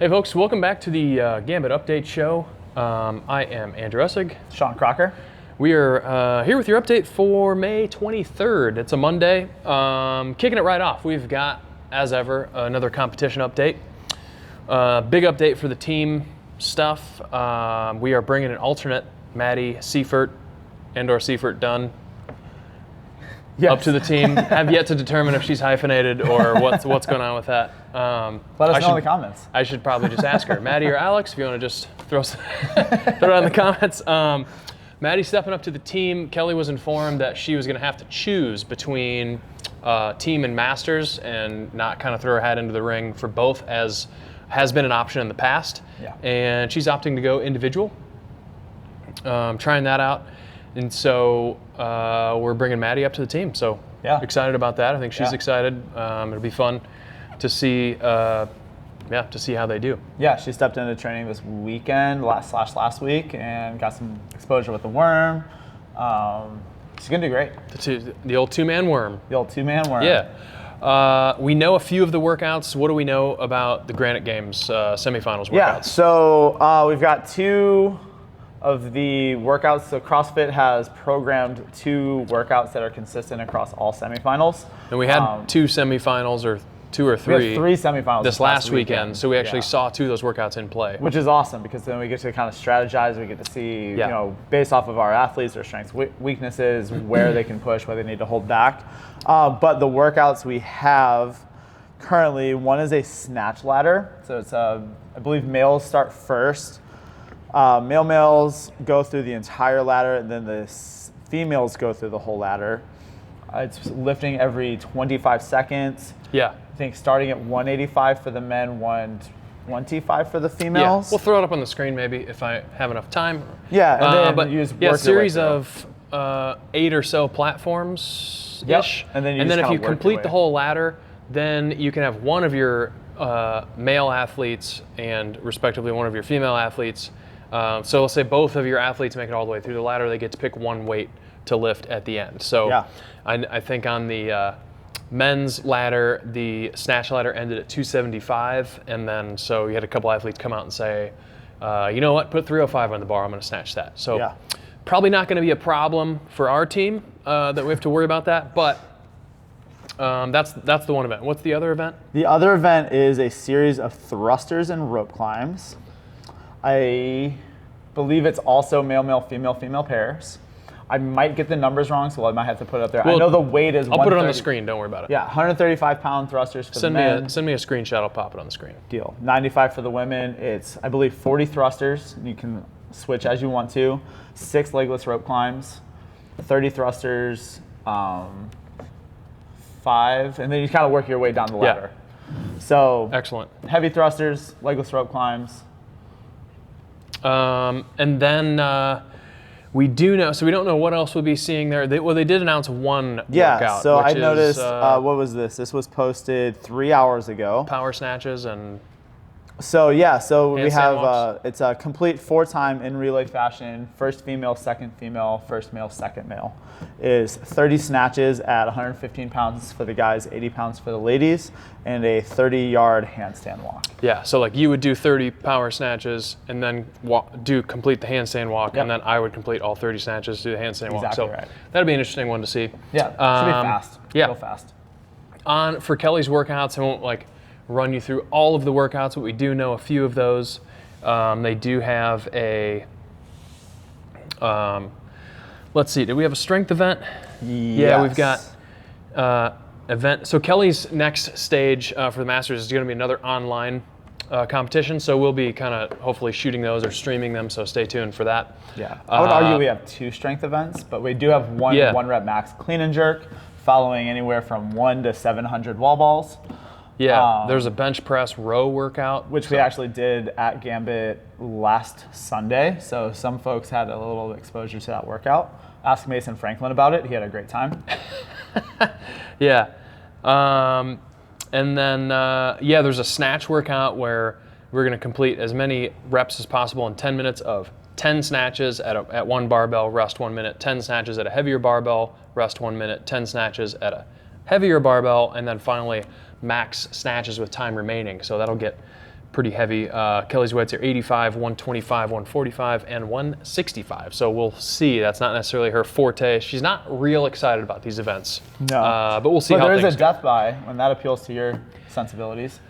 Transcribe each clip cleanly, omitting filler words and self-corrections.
Hey folks, welcome back to the Gambit Update Show. I am Andrew Essig. Sean Crocker. We are here with your update for May 23rd. It's a Monday. Kicking it right off, we've got, as ever, another competition update. Big update for the team stuff. We are bringing an alternate Maddie Seifert, Andor Seifert Dunn, up to the team. Have yet to determine if she's hyphenated or what's going on with that. Let us know in the comments. I should probably just ask her, Maddie or Alex, if you want to just throw it in the comments. Maddie stepping up to the team. Kelly was informed that she was going to have to choose between team and masters and not kind of throw her hat into the ring for both, as has been an option in the past. Yeah. And she's opting to go individual, trying that out. And so we're bringing Maddie up to the team. So excited about that. I think she's excited. It'll be fun to see, to see how they do. Yeah, she stepped into training this weekend, last week, and got some exposure with the worm. She's gonna do great. The old two-man worm. The old two-man worm. Yeah. We know a few of the workouts. What do we know about the Granite Games semifinals workouts? Yeah, so we've got two of the workouts. So CrossFit has programmed 2 workouts that are consistent across all semifinals. And we had 2 semifinals, or 2 or 3. We had 3 semifinals this last weekend. So we actually saw 2 of those workouts in play. Which is awesome, because then we get to kind of strategize. We get to see, based off of our athletes, their strengths, weaknesses, where they can push, where they need to hold back. But the workouts we have currently, one is a snatch ladder. So it's, I believe males start first. Males go through the entire ladder, and then the females go through the whole ladder. It's lifting every 25 seconds. Yeah. I think starting at 185 for the men, 125 for the females. Yeah, we'll throw it up on the screen maybe if I have enough time. Yeah, and then you just work series of 8 or so platforms-ish. Yep. And then if you complete the whole ladder, then you can have one of your male athletes and respectively one of your female athletes. So let's say both of your athletes make it all the way through the ladder, they get to pick one weight to lift at the end. So I think on the men's ladder, the snatch ladder ended at 275, and then so you had a couple athletes come out and say, you know what, put 305 on the bar, I'm going to snatch that. So probably not going to be a problem for our team that we have to worry about that, but that's the one event. What's the other event? The other event is a series of thrusters and rope climbs. I believe it's also male, female pairs. I might get the numbers wrong, so I might have to put it up there. Well, I know the weight is I'll put it on the screen, don't worry about it. Yeah, 135-pound thrusters for the men. Send me a screenshot, I'll pop it on the screen. Deal. 95 for the women. It's, I believe, 40 thrusters. You can switch as you want to. 6 legless rope climbs, 30 thrusters, 5, and then you kind of work your way down the ladder. So excellent. Heavy thrusters, legless rope climbs. And then we do know, so we don't know what else we'll be seeing there. They did announce one workout. Yeah, so I noticed, what was this? This was posted 3 hours ago. Power snatches and... So we have, it's a complete 4-time in relay fashion. First female, second female, first male, second male. Is 30 snatches at 115 pounds for the guys, 80 pounds for the ladies, and a 30-yard handstand walk. Yeah, so like you would do 30 power snatches and then complete the handstand walk, and then I would complete all 30 snatches, do the handstand walk. So that'd be an interesting one to see. Yeah, should be fast. Yeah. Real fast. For Kelly's workouts, I won't run you through all of the workouts, but we do know a few of those. They do have a, let's see, did we have a strength event? Yes. Yeah, we've got event. So Kelly's next stage for the Masters is going to be another online competition. So we'll be kind of hopefully shooting those or streaming them. So stay tuned for that. Yeah, I would argue we have 2 strength events, but we do have one 1-rep max clean and jerk, following anywhere from 1 to 700 wall balls. Yeah, there's a bench press row workout. Which we actually did at Gambit last Sunday. So some folks had a little exposure to that workout. Ask Mason Franklin about it. He had a great time. Yeah. And then, there's a snatch workout where we're going to complete as many reps as possible in 10 minutes of 10 snatches at 1 barbell, rest 1 minute, 10 snatches at a heavier barbell, rest 1 minute, 10 snatches at a heavier barbell, and then finally max snatches with time remaining. So that'll get pretty heavy. Kelly's weights are 85, 125, 145, and 165. So we'll see. That's not necessarily her forte. She's not real excited about these events. No. But we'll see how there's things a death by when that appeals to your sensibilities.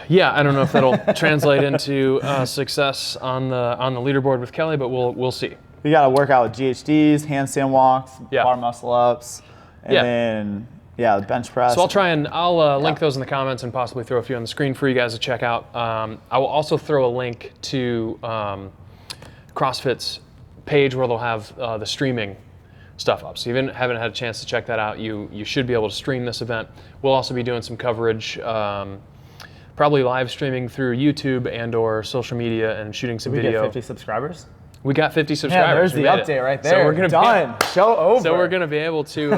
Yeah, I don't know if that'll translate into success on the leaderboard with Kelly, but we'll see. You got to work out with GHDs, handstand walks, bar muscle ups, and then the bench press. So I'll link those in the comments and possibly throw a few on the screen for you guys to check out. I will also throw a link to CrossFit's page where they'll have the streaming stuff up. So if you haven't had a chance to check that out, you should be able to stream this event. We'll also be doing some coverage, probably live streaming through YouTube and or social media and shooting some video. We get 50 subscribers? We got 50 subscribers. Yeah, there's the update right there. So we're gonna done. Show over. So we're going to be able to,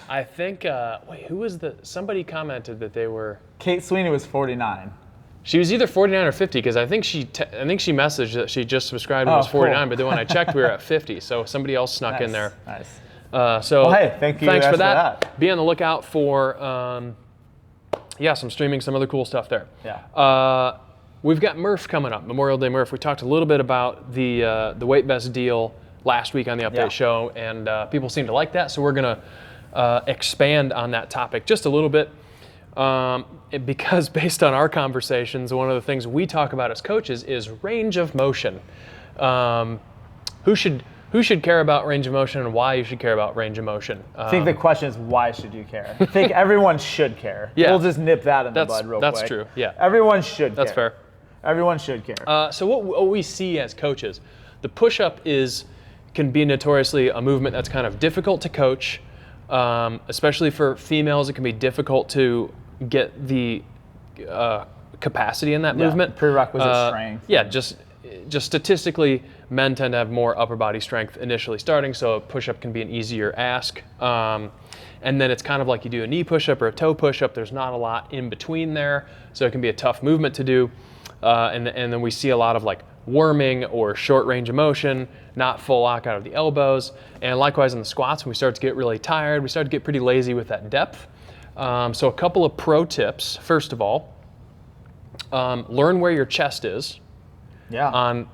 I think, wait, who was somebody commented that they were. Kate Sweeney was 49. She was either 49 or 50 because I think she messaged that she just subscribed and was 49, but then when I checked, we were at 50. So somebody else snuck in there. Nice. So hey, thank you. Thanks for that. Be on the lookout for, some streaming, some other cool stuff there. Yeah. We've got Murph coming up, Memorial Day Murph. We talked a little bit about the weight vest deal last week on the update show, and people seem to like that, so we're going to expand on that topic just a little bit. Because based on our conversations, one of the things we talk about as coaches is range of motion. Who should care about range of motion and why you should care about range of motion? I think the question is, why should you care? I think everyone should care. Yeah. We'll just nip that in the bud real quick. That's true, yeah. Everyone should care. That's fair. Everyone should care. So what we see as coaches, the push-up can be notoriously a movement that's kind of difficult to coach, especially for females. It can be difficult to get the capacity in that movement. Prerequisite strength. Yeah, just statistically, men tend to have more upper body strength initially starting, so a push-up can be an easier ask. And then it's kind of like you do a knee push-up or a toe push-up. There's not a lot in between there, so it can be a tough movement to do. And then we see a lot of like worming or short range of motion, not full lock out of the elbows. And likewise in the squats, when we start to get really tired, we start to get pretty lazy with that depth. So a couple of pro tips. First of all, learn where your chest is on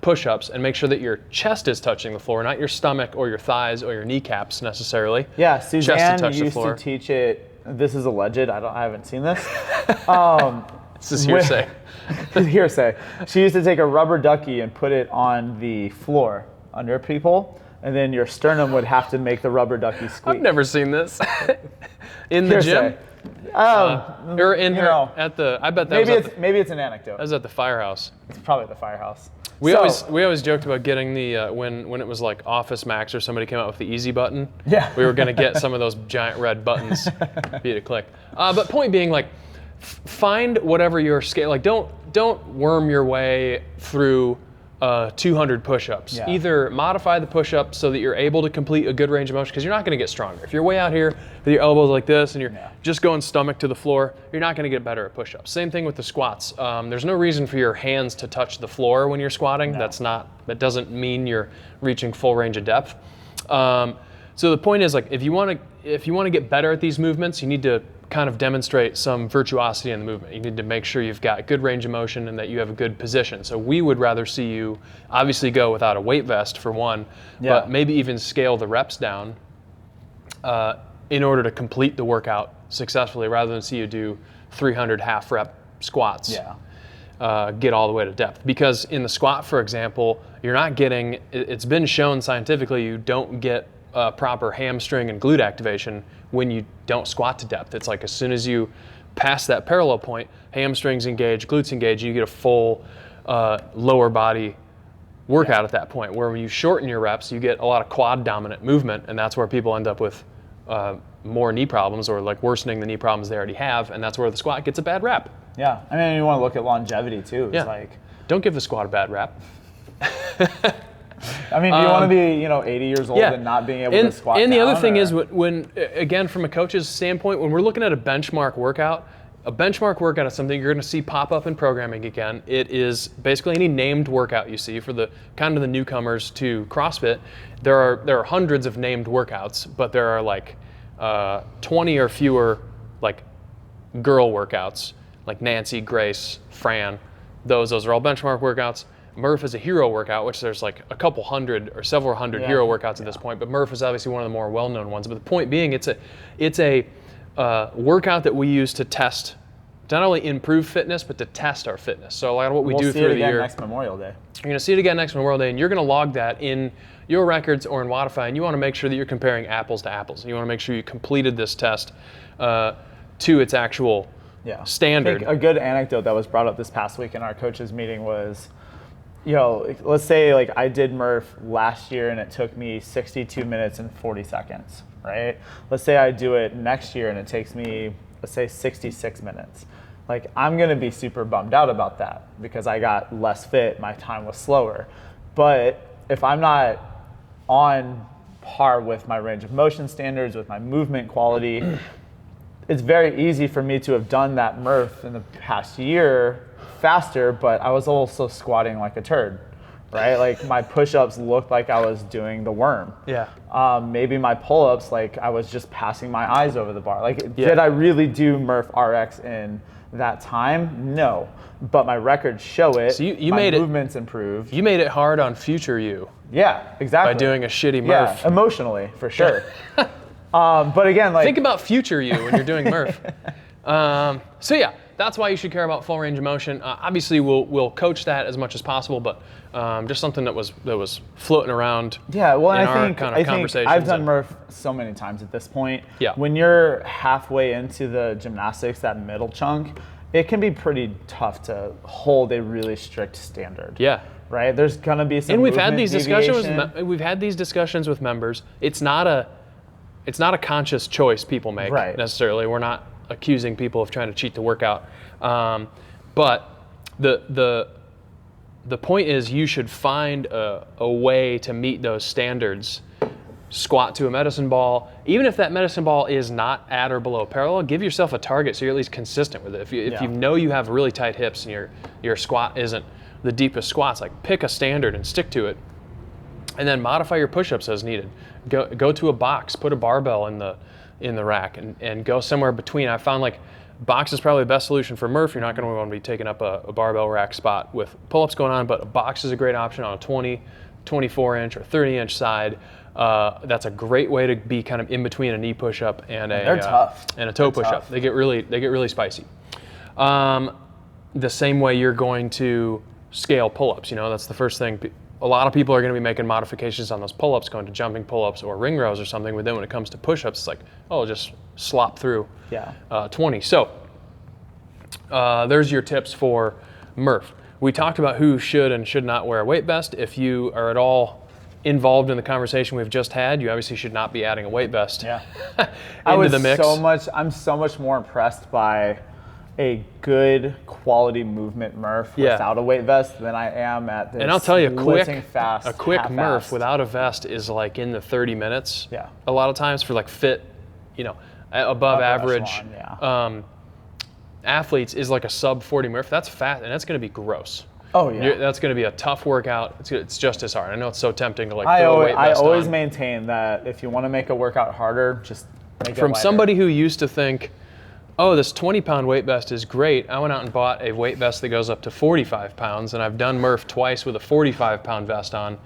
push-ups, and make sure that your chest is touching the floor, not your stomach or your thighs or your kneecaps necessarily. Yeah, Suzanne used to teach it. This is alleged. I haven't seen this. This is hearsay. Hearsay. She used to take a rubber ducky and put it on the floor under people, and then your sternum would have to make the rubber ducky squeak. I've never seen this. In the gym? Or in her at the. I bet that maybe it's an anecdote. That was at the firehouse. It's probably at the firehouse. We always joked about getting the when it was like Office Max or somebody came out with the easy button. Yeah. We were gonna get some of those giant red buttons for you to click. But point being, like, find whatever your scale. Like, don't worm your way through 200 push-ups. Yeah. Either modify the push-up so that you're able to complete a good range of motion, because you're not going to get stronger. If you're way out here with your elbows like this and you're just going stomach to the floor, you're not going to get better at push-ups. Same thing with the squats. There's no reason for your hands to touch the floor when you're squatting. No. That doesn't mean you're reaching full range of depth. So the point is, like, if you want to get better at these movements, you need to kind of demonstrate some virtuosity in the movement. You need to make sure you've got good range of motion and that you have a good position. So we would rather see you obviously go without a weight vest for one, but maybe even scale the reps down in order to complete the workout successfully, rather than see you do 300 half rep squats. Get all the way to depth. Because in the squat, for example, you're not getting, it's been shown scientifically, you don't get proper hamstring and glute activation when you don't squat to depth. It's like as soon as you pass that parallel point, hamstrings engage, glutes engage, you get a full lower body workout at that point. Where when you shorten your reps, you get a lot of quad dominant movement, and that's where people end up with more knee problems, or like worsening the knee problems they already have, and that's where the squat gets a bad rap. Yeah, I mean, you want to look at longevity too. It's like, don't give the squat a bad rap. I mean, do you want to be, 80 years old and not being able to squat down? And the other thing is, when again, from a coach's standpoint, when we're looking at a benchmark workout is something you're going to see pop up in programming again. It is basically any named workout you see for the kind of the newcomers to CrossFit. There are hundreds of named workouts, but there are like 20 or fewer like girl workouts. like Nancy, Grace, Fran. Those are all benchmark workouts. Murph is a hero workout, which there's like a couple hundred or several hundred hero workouts at this point, but Murph is obviously one of the more well-known ones. But the point being, it's a workout that we use to test, to not only improve fitness, but to test our fitness. So a lot of what we do through the year. Next Memorial Day. You're going to see it again next Memorial Day, and you're going to log that in your records or in Wodify, and you want to make sure that you're comparing apples to apples. You want to make sure you completed this test to its actual standard. I think a good anecdote that was brought up this past week in our coaches meeting was, let's say like I did Murph last year and it took me 62 minutes and 40 seconds, right? Let's say I do it next year and it takes me, let's say 66 minutes. Like I'm gonna be super bummed out about that because I got less fit, my time was slower. But if I'm not on par with my range of motion standards, with my movement quality, it's very easy for me to have done that Murph in the past year faster, but I was also squatting like a turd, right? Like my push-ups looked like I was doing the worm. Yeah. Maybe my pull-ups, like I was just passing my eyes over the bar. Like, did I really do Murph RX in that time? No, but my records show it. So you my made movements improved. You made it hard on future you. Yeah, exactly. By doing a shitty Murph. Yeah, emotionally, for sure. But again, like think about future you when you're doing Murph. So yeah, that's why you should care about full range of motion. Obviously, we'll coach that as much as possible, but just something that was floating around. Yeah, well, in I think conversations. I've done Murph so many times at this point. Yeah. When you're halfway into the gymnastics, that middle chunk, it can be pretty tough to hold a really strict standard. Yeah. Right. There's gonna be some. And we've had these deviation. we've had these discussions with members. It's not a conscious choice people make necessarily. We're not accusing people of trying to cheat the workout, but the point is you should find a way to meet those standards. Squat to a medicine ball, even if that medicine ball is not at or below parallel, give yourself a target so you're at least consistent with it. If you know you have really tight hips and your squat isn't the deepest squats, like pick a standard and stick to it, and then modify your push-ups as needed. Go to a box, put a barbell in the rack, and go somewhere between. I found like box is probably the best solution for Murph. You're not going to want to be taking up a barbell rack spot with pull-ups going on, but a box is a great option on a 20, 24-inch or 30-inch side. That's a great way to be kind of in between a knee push-up and a toe push-up. They get really spicy. The same way you're going to scale pull-ups. That's the first thing. A lot of people are going to be making modifications on those pull-ups, going to jumping pull-ups or ring rows or something. But then when it comes to push-ups, it's like, just slop through 20. So there's your tips for Murph. We talked about who should and should not wear a weight vest. If you are at all involved in the conversation we've just had, you obviously should not be adding a weight vest into the mix. I'm so much more impressed by a good quality movement Murph without a weight vest than I am at this. And I'll tell you, a quick Murph without a vest is like in the 30 minutes. Yeah. A lot of times for like fit, above average athletes is like a sub 40 Murph. That's fast, and that's going to be gross. Oh yeah. That's going to be a tough workout. It's just as hard. I know it's so tempting to throw a weight vest on. I always maintain that if you want to make a workout harder, just make it From lighter. somebody who used to think, this 20-pound weight vest is great. I went out and bought a weight vest that goes up to 45 pounds, and I've done Murph twice with a 45-pound vest on.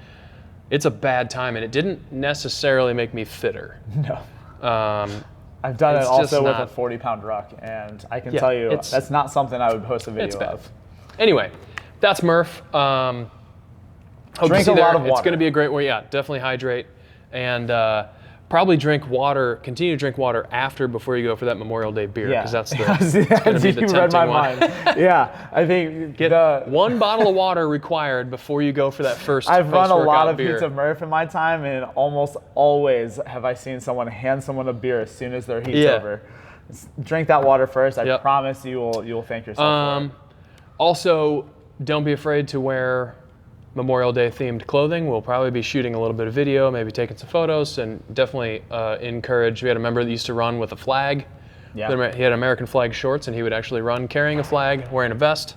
It's a bad time, and it didn't necessarily make me fitter. No. I've done it also with a 40-pound ruck, and I can tell you that's not something I would post a video of. Anyway, that's Murph. Hope drink a lot of water. It's going to be a great way. Yeah, definitely hydrate, and probably drink water. Continue to drink water before you go for that Memorial Day beer, because that's going to be the tempting one. Yeah, I think get one bottle of water required before you go for that first. I've run a lot of beer. Pizza Murph in my time, and almost always have I seen someone hand someone a beer as soon as their heat's over. Drink that water first. I promise you'll thank yourself for it. Also, don't be afraid to wear Memorial Day themed clothing. We'll probably be shooting a little bit of video, maybe taking some photos, and definitely encourage. We had a member that used to run with a flag. Yeah. He had American flag shorts, and he would actually run carrying a flag, wearing a vest.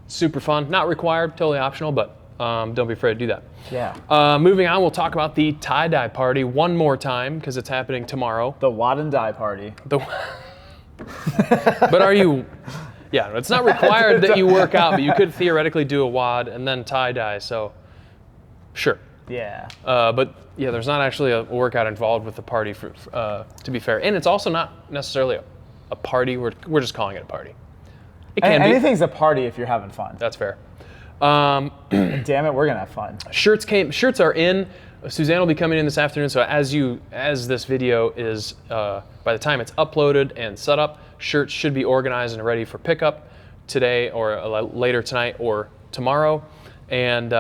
Super fun. Not required, totally optional, but don't be afraid to do that. Yeah. Moving on, we'll talk about the tie-dye party one more time, because it's happening tomorrow. The Wad and Dye party. But are you Yeah, it's not required that you work out, but you could theoretically do a WOD and then tie-dye, so sure. Yeah. But yeah, there's not actually a workout involved with the party, to be fair. And it's also not necessarily a party. We're just calling it a party. It can be. Anything's a party if you're having fun. That's fair. Damn it, we're gonna have fun. Shirts are in. Suzanne will be coming in this afternoon. So as this video is, by the time it's uploaded and set up, shirts should be organized and ready for pickup today or later tonight or tomorrow. And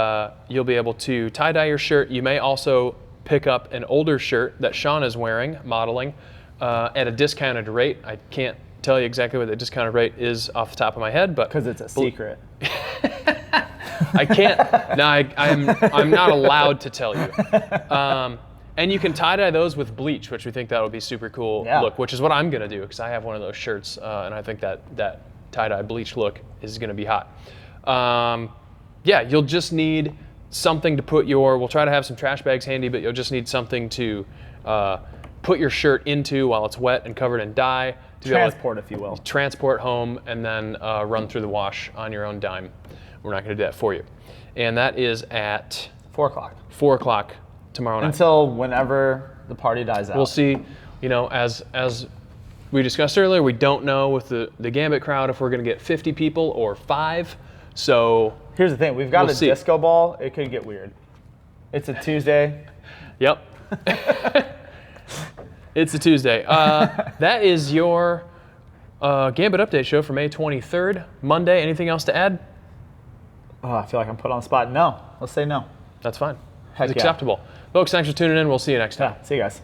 you'll be able to tie-dye your shirt. You may also pick up an older shirt that Sean is wearing, modeling, at a discounted rate. I can't tell you exactly what the discounted rate is off the top of my head, but because it's a secret. I can't. No, I'm not allowed to tell you. And you can tie-dye those with bleach, which we think that would be super cool look, which is what I'm gonna do because I have one of those shirts, and I think that tie-dye bleach look is gonna be hot. Yeah, you'll just need something to put we'll try to have some trash bags handy, but you'll just need something to put your shirt into while it's wet and covered in dye. Transport, if you will. Transport home and then run through the wash on your own dime. We're not gonna do that for you. And that is at 4 o'clock. 4 o'clock tomorrow night. Until whenever the party dies out. We'll see, as we discussed earlier, we don't know with the Gambit crowd if we're gonna get 50 people or 5. So here's the thing, we've got a disco ball. It could get weird. It's a Tuesday. Yep. It's a Tuesday. That is your Gambit update show for May 23rd, Monday. Anything else to add? Oh, I feel like I'm put on the spot. No, let's say no. That's fine. Heck it's acceptable. Folks, thanks for tuning in. We'll see you next time. Yeah, see you guys.